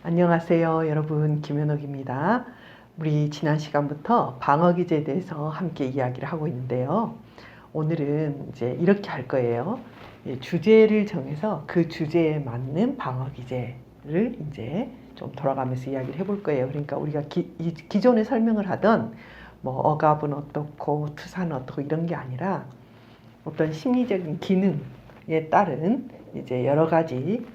안녕하세요 여러분, 김현옥입니다. 우리 지난 시간부터 방어 기제에 대해서 함께 이야기를 하고 있는데요. 오늘은 이제 이렇게 할 거예요. 주제를 정해서 그 주제에 맞는 방어 기제를 이제 좀 돌아가면서 이야기를 해볼 거예요. 그러니까 우리가 기존에 설명을 하던 뭐 억압은 어떻고 투사는 어떻고 이런 게 아니라 어떤 심리적인 기능에 따른 이제 여러 가지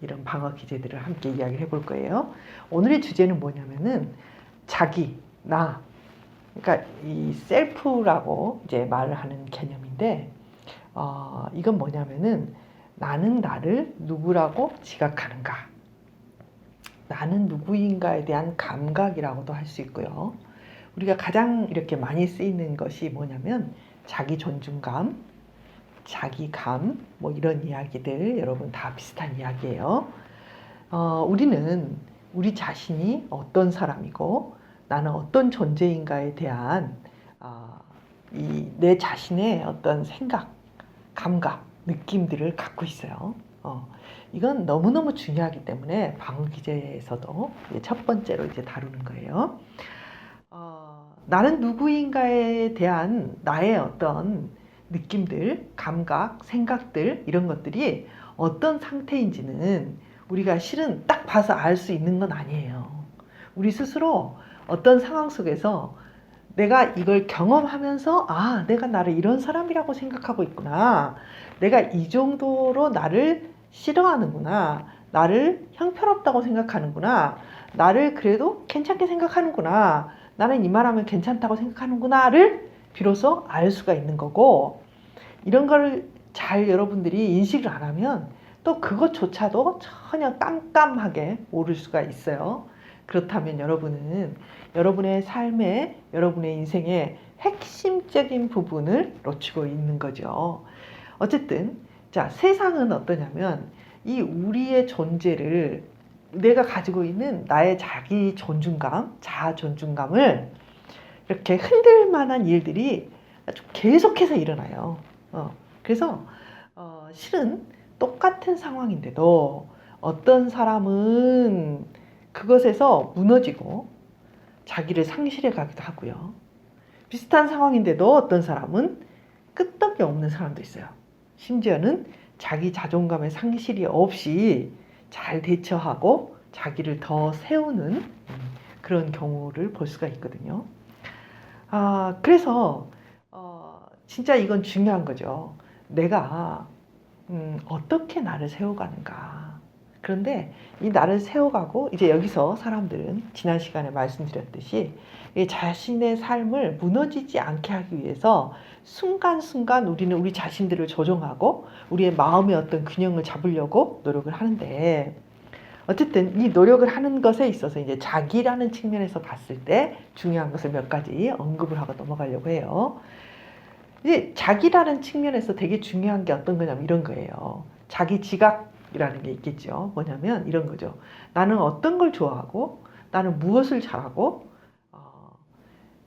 이런 방어 기제들을 함께 이야기를 해볼 거예요. 오늘의 주제는 뭐냐면은 자기, 나, 그러니까 이 셀프라고 이제 말을 하는 개념인데, 이건 뭐냐면은 나는 나를 누구라고 지각하는가, 나는 누구인가에 대한 감각이라고도 할 수 있고요. 우리가 가장 이렇게 많이 쓰이는 것이 뭐냐면 자기 존중감, 자기감, 뭐 이런 이야기들 여러분 다 비슷한 이야기예요. 우리는 우리 자신이 어떤 사람이고 나는 어떤 존재인가에 대한 내 자신의 어떤 생각, 감각, 느낌들을 갖고 있어요. 이건 너무너무 중요하기 때문에 방어 기제에서도 첫 번째로 이제 다루는 거예요. 나는 누구인가에 대한 나의 어떤 느낌들, 감각, 생각들 이런 것들이 어떤 상태인지는 우리가 실은 딱 봐서 알 수 있는 건 아니에요. 우리 스스로 어떤 상황 속에서 내가 이걸 경험하면서 내가 나를 이런 사람이라고 생각하고 있구나. 내가 이 정도로 나를 싫어하는구나. 나를 형편없다고 생각하는구나. 나를 그래도 괜찮게 생각하는구나. 나는 이 말하면 괜찮다고 생각하는구나를 비로소 알 수가 있는 거고, 이런 거를 잘 여러분들이 인식을 안 하면 또 그것조차도 전혀 깜깜하게 모를 수가 있어요. 그렇다면 여러분은 여러분의 삶에, 여러분의 인생의 핵심적인 부분을 놓치고 있는 거죠. 어쨌든 자, 세상은 어떠냐면 이 우리의 존재를, 내가 가지고 있는 나의 자기 존중감, 자아 존중감을 이렇게 흔들 만한 일들이 아주 계속해서 일어나요. 그래서 실은 똑같은 상황인데도 어떤 사람은 그것에서 무너지고 자기를 상실해 가기도 하고요. 비슷한 상황인데도 어떤 사람은 끄떡이 없는 사람도 있어요. 심지어는 자기 자존감의 상실이 없이 잘 대처하고 자기를 더 세우는 그런 경우를 볼 수가 있거든요. 그래서 진짜 이건 중요한 거죠. 내가 어떻게 나를 세워가는가. 그런데 이 나를 세워가고 이제 여기서 사람들은 지난 시간에 말씀드렸듯이 자신의 삶을 무너지지 않게 하기 위해서 순간순간 우리는 우리 자신들을 조정하고 우리의 마음의 어떤 균형을 잡으려고 노력을 하는데, 어쨌든 이 노력을 하는 것에 있어서 이제 자기라는 측면에서 봤을 때 중요한 것을 몇 가지 언급을 하고 넘어가려고 해요. 이제 자기라는 측면에서 되게 중요한 게 어떤 거냐면 이런 거예요. 자기 지각이라는 게 있겠죠. 뭐냐면 이런 거죠. 나는 어떤 걸 좋아하고, 나는 무엇을 잘하고,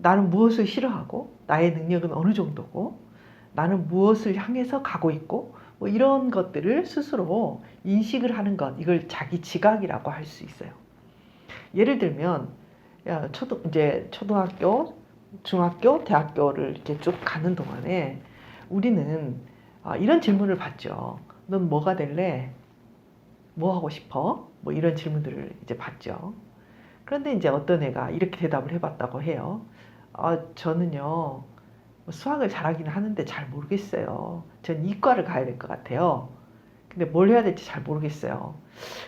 나는 무엇을 싫어하고, 나의 능력은 어느 정도고, 나는 무엇을 향해서 가고 있고, 뭐 이런 것들을 스스로 인식을 하는 것, 이걸 자기 지각이라고 할 수 있어요. 예를 들면 이제 초등학교, 중학교, 대학교를 이렇게 쭉 가는 동안에 우리는 이런 질문을 받죠. 넌 뭐가 될래? 뭐 하고 싶어? 뭐 이런 질문들을 이제 받죠. 그런데 이제 어떤 애가 이렇게 대답을 해봤다고 해요. 저는요, 수학을 잘하기는 하는데 잘 모르겠어요. 전 이과를 가야 될 것 같아요. 근데 뭘 해야 될지 잘 모르겠어요.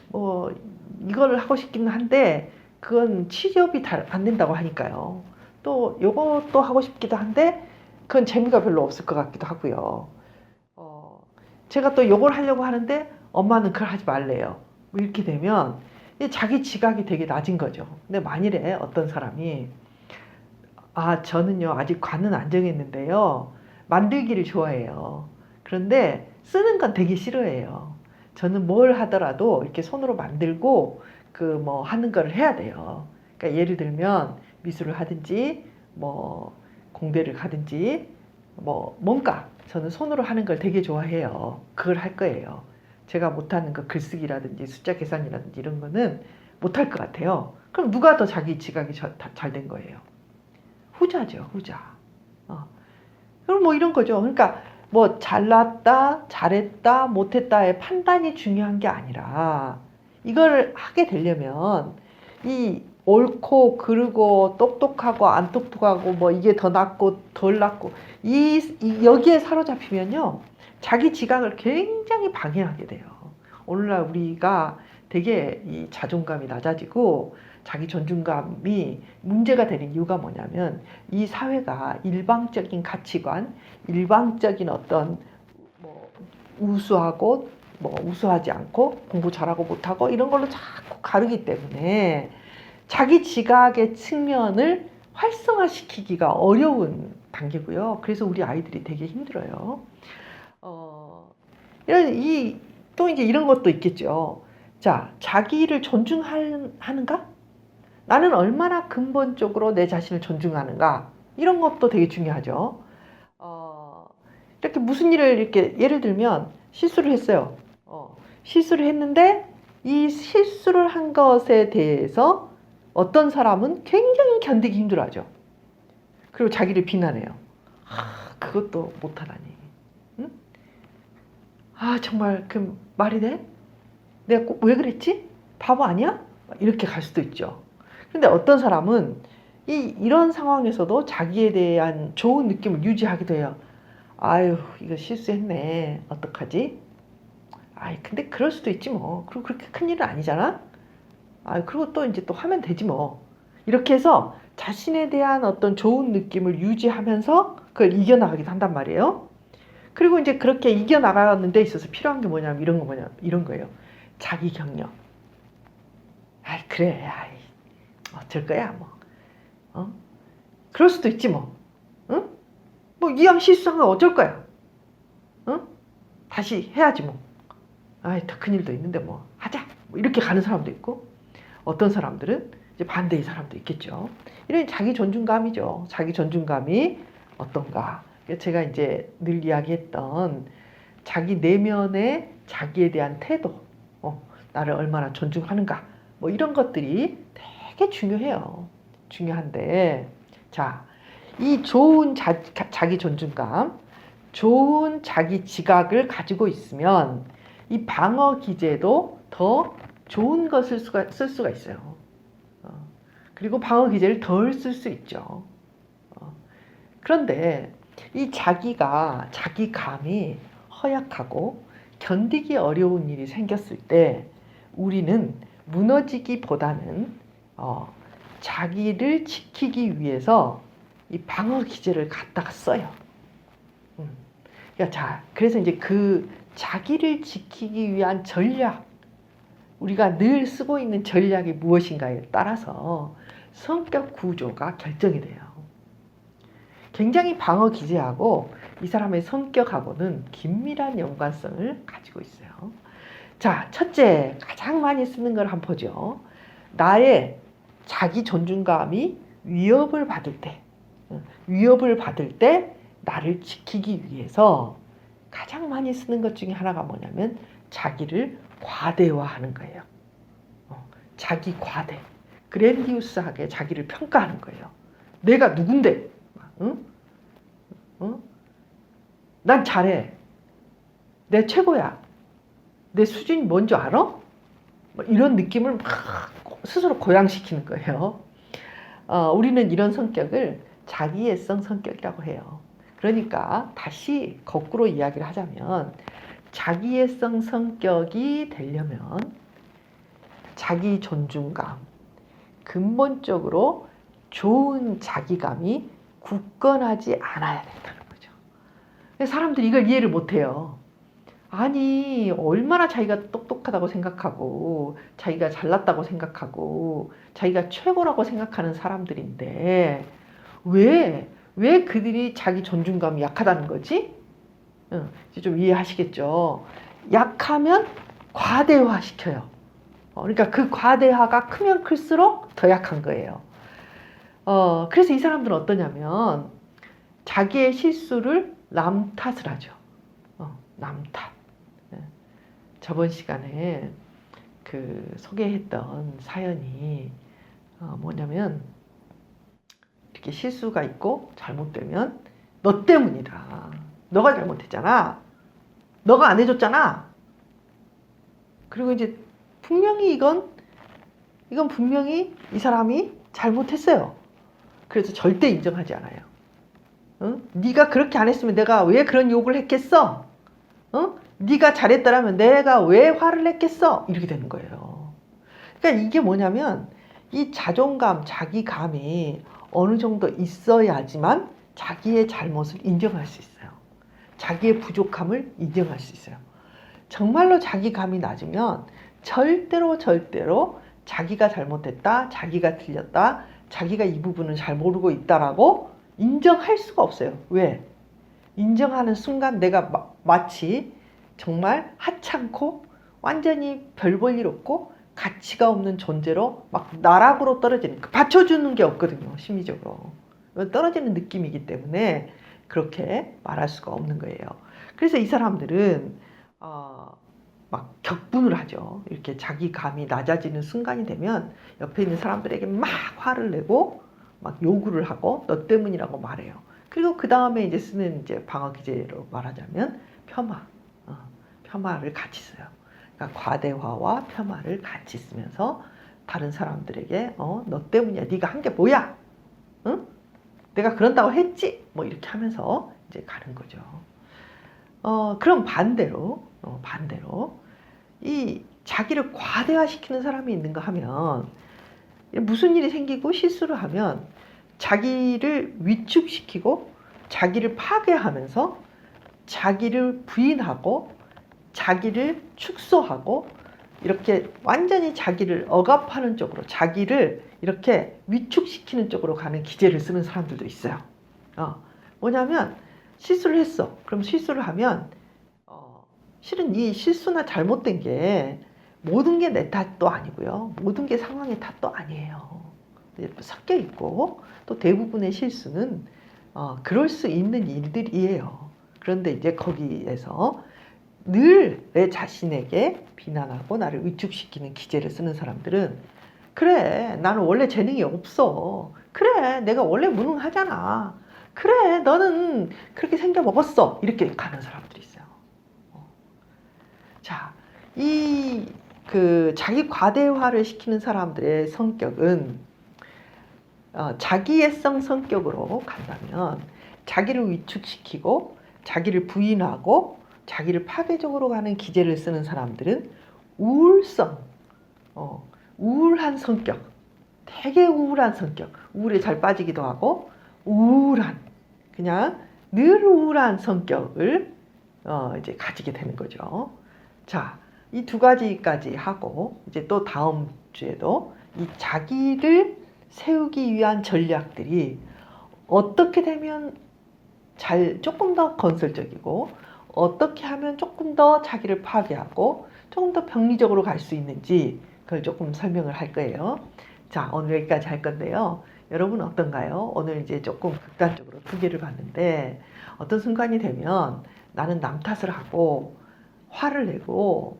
뭐 이걸 하고 싶기는 한데 그건 취업이 안 된다고 하니까요. 또 요것도 하고 싶기도 한데 그건 재미가 별로 없을 것 같기도 하고요. 제가 또 요걸 하려고 하는데 엄마는 그걸 하지 말래요. 뭐 이렇게 되면 자기 지각이 되게 낮은 거죠. 근데 만일에 어떤 사람이 저는요 아직 관은 안 정했는데요, 만들기를 좋아해요. 그런데 쓰는 건 되게 싫어해요. 저는 뭘 하더라도 이렇게 손으로 만들고 그 뭐 하는 거를 해야 돼요. 그러니까 예를 들면 미술을 하든지 뭐 공대를 가든지 뭔가 저는 손으로 하는 걸 되게 좋아해요. 그걸 할 거예요. 제가 못하는 거 글쓰기라든지 숫자 계산이라든지 이런 거는 못할 것 같아요. 그럼 누가 더 자기 지각이 잘 된 거예요? 후자죠, 후자. 그럼 뭐 이런 거죠. 그러니까 뭐 잘났다, 잘했다, 못했다의 판단이 중요한 게 아니라 이걸 하게 되려면 이 옳고 그르고 똑똑하고 안 똑똑하고 뭐 이게 더 낫고 덜 낫고 여기에 사로잡히면요 자기 지각을 굉장히 방해하게 돼요. 오늘날 우리가 되게 이 자존감이 낮아지고 자기 존중감이 문제가 되는 이유가 뭐냐면 이 사회가 일방적인 가치관, 일방적인 어떤 뭐 우수하고 뭐 우수하지 않고 공부 잘하고 못하고 이런 걸로 자꾸 가르기 때문에 자기 지각의 측면을 활성화시키기가 어려운 단계고요. 그래서 우리 아이들이 되게 힘들어요. 또 이제 이런 것도 있겠죠. 자, 자기를 존중하는가? 나는 얼마나 근본적으로 내 자신을 존중하는가? 이런 것도 되게 중요하죠. 이렇게 무슨 일을 이렇게 예를 들면 실수를 했어요. 실수를 했는데 이 실수를 한 것에 대해서 어떤 사람은 굉장히 견디기 힘들어하죠. 그리고 자기를 비난해요. 그것도 못하다니. 응? 정말 그 말이 돼? 내가 꼭 왜 그랬지? 바보 아니야? 이렇게 갈 수도 있죠. 근데 어떤 사람은 이런 상황에서도 자기에 대한 좋은 느낌을 유지하기도 해요. 아유, 이거 실수했네. 어떡하지? 근데 그럴 수도 있지 뭐. 그리고 그렇게 큰 일은 아니잖아? 그리고 또 이제 또 하면 되지 뭐. 이렇게 해서 자신에 대한 어떤 좋은 느낌을 유지하면서 그걸 이겨나가기도 한단 말이에요. 그리고 이제 그렇게 이겨나가는 데 있어서 필요한 게 뭐냐면 이런 거예요. 자기 격려. 그래. 어쩔 거야, 뭐. 그럴 수도 있지 뭐. 응? 뭐 이왕 실수한 거 어쩔 거야. 응? 다시 해야지 뭐. 더 큰일도 있는데 뭐 하자. 뭐 이렇게 가는 사람도 있고 어떤 사람들은 이제 반대의 사람도 있겠죠. 이런 자기 존중감이죠. 자기 존중감이 어떤가. 제가 이제 늘 이야기했던 자기 내면의 자기에 대한 태도, 나를 얼마나 존중하는가, 뭐 이런 것들이 되게 중요해요. 중요한데, 자, 이 좋은 자기 존중감, 좋은 자기 지각을 가지고 있으면 이 방어 기제도 더 좋은 것을 쓸 수가 있어요. 그리고 방어 기제를 덜 쓸 수 있죠. 그런데 이 자기 감이 허약하고 견디기 어려운 일이 생겼을 때 우리는 무너지기보다는 자기를 지키기 위해서 이 방어 기제를 갖다가 써요. 그래서 이제 그 자기를 지키기 위한 전략, 우리가 늘 쓰고 있는 전략이 무엇인가에 따라서 성격 구조가 결정이 돼요. 굉장히 방어 기제하고 이 사람의 성격하고는 긴밀한 연관성을 가지고 있어요. 자, 첫째, 가장 많이 쓰는 걸 한번 보죠. 나의 자기 존중감이 위협을 받을 때 나를 지키기 위해서 가장 많이 쓰는 것 중에 하나가 뭐냐면 자기를 과대화하는 거예요. 자기 과대. 그랜디우스하게 자기를 평가하는 거예요. 내가 누군데? 응? 난 잘해. 내 최고야. 내 수준이 뭔지 알아? 뭐 이런 느낌을 막 스스로 고양시키는 거예요. 우리는 이런 성격을 자기애성 성격이라고 해요. 그러니까 다시 거꾸로 이야기를 하자면 자기애성 성격이 되려면 자기 존중감, 근본적으로 좋은 자기감이 굳건하지 않아야 된다는 거죠. 사람들이 이걸 이해를 못해요. 아니, 얼마나 자기가 똑똑하다고 생각하고 자기가 잘났다고 생각하고 자기가 최고라고 생각하는 사람들인데 왜 그들이 자기 존중감이 약하다는 거지? 이제 좀 이해하시겠죠? 약하면 과대화시켜요. 그러니까 그 과대화가 크면 클수록 더 약한 거예요. 그래서 이 사람들은 어떠냐면 자기의 실수를 남 탓을 하죠. 남 탓. 저번 시간에 그 소개했던 사연이 뭐냐면 이렇게 실수가 있고 잘못되면 너 때문이다. 너가 잘못했잖아. 너가 안 해줬잖아. 그리고 이제 분명히 이건 분명히 이 사람이 잘못했어요. 그래서 절대 인정하지 않아요. 응? 네가 그렇게 안 했으면 내가 왜 그런 욕을 했겠어? 응? 네가 잘했더라면 내가 왜 화를 냈겠어? 이렇게 되는 거예요. 그러니까 이게 뭐냐면 이 자존감, 자기감이 어느 정도 있어야지만 자기의 잘못을 인정할 수 있어요. 자기의 부족함을 인정할 수 있어요. 정말로 자기감이 낮으면 절대로 자기가 잘못했다, 자기가 틀렸다, 자기가 이 부분을 잘 모르고 있다라고 인정할 수가 없어요. 왜? 인정하는 순간 내가 마치 정말 하찮고 완전히 별 볼 일 없고 가치가 없는 존재로 막 나락으로 떨어지는, 받쳐주는 게 없거든요. 심리적으로. 떨어지는 느낌이기 때문에 그렇게 말할 수가 없는 거예요. 그래서 이 사람들은 막 격분을 하죠. 이렇게 자기감이 낮아지는 순간이 되면 옆에 있는 사람들에게 막 화를 내고 막 요구를 하고 너 때문이라고 말해요. 그리고 그 다음에 이제 쓰는 이제 방어 기제로 말하자면 폄하를 같이 써요. 그러니까 과대화와 폄하를 같이 쓰면서 다른 사람들에게 너 때문이야. 네가 한 게 뭐야? 응? 내가 그런다고 했지? 뭐 이렇게 하면서 이제 가는 거죠. 그럼 반대로 이 자기를 과대화시키는 사람이 있는가 하면 무슨 일이 생기고 실수를 하면 자기를 위축시키고 자기를 파괴하면서 자기를 부인하고 자기를 축소하고 이렇게 완전히 자기를 억압하는 쪽으로, 자기를 이렇게 위축시키는 쪽으로 가는 기제를 쓰는 사람들도 있어요. 뭐냐면 실수를 했어. 그럼 실수를 하면 실은 이 실수나 잘못된 게 모든 게 내 탓도 아니고요. 모든 게 상황의 탓도 아니에요. 섞여 있고 또 대부분의 실수는 그럴 수 있는 일들이에요. 그런데 이제 거기에서 늘 내 자신에게 비난하고 나를 위축시키는 기제를 쓰는 사람들은 그래, 나는 원래 재능이 없어. 그래, 내가 원래 무능하잖아. 그래, 너는 그렇게 생겨 먹었어. 이렇게 가는 사람들이 있어요. 자, 자기 과대화를 시키는 사람들의 성격은 자기애성 성격으로 간다면 자기를 위축시키고 자기를 부인하고 자기를 파괴적으로 가는 기제를 쓰는 사람들은 우울한 성격, 되게 우울한 성격, 우울에 잘 빠지기도 하고 그냥 늘 우울한 성격을 이제 가지게 되는 거죠. 자, 이 두 가지까지 하고 이제 또 다음 주에도 이 자기를 세우기 위한 전략들이 어떻게 되면 조금 더 건설적이고 어떻게 하면 조금 더 자기를 파괴하고 조금 더 병리적으로 갈 수 있는지 그걸 조금 설명을 할 거예요. 자, 오늘 여기까지 할 건데요. 여러분 어떤가요? 오늘 이제 조금 극단적으로 두 개를 봤는데 어떤 순간이 되면 나는 남 탓을 하고 화를 내고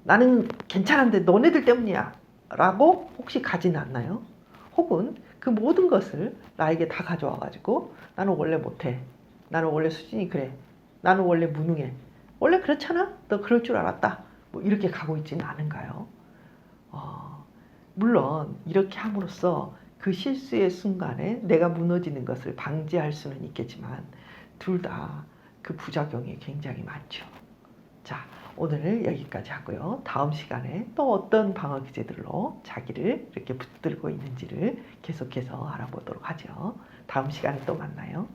나는 괜찮은데 너네들 때문이야 라고 혹시 가진 않나요? 혹은 그 모든 것을 나에게 다 가져와 가지고 나는 원래 못해, 나는 원래 수준이 그래, 나는 원래 무능해, 원래 그렇잖아, 너 그럴 줄 알았다, 뭐 이렇게 가고 있지는 않은가요? 물론 이렇게 함으로써 그 실수의 순간에 내가 무너지는 것을 방지할 수는 있겠지만 둘 다 그 부작용이 굉장히 많죠. 자, 오늘 여기까지 하고요. 다음 시간에 또 어떤 방어 기제들로 자기를 이렇게 붙들고 있는지를 계속해서 알아보도록 하죠. 다음 시간에 또 만나요.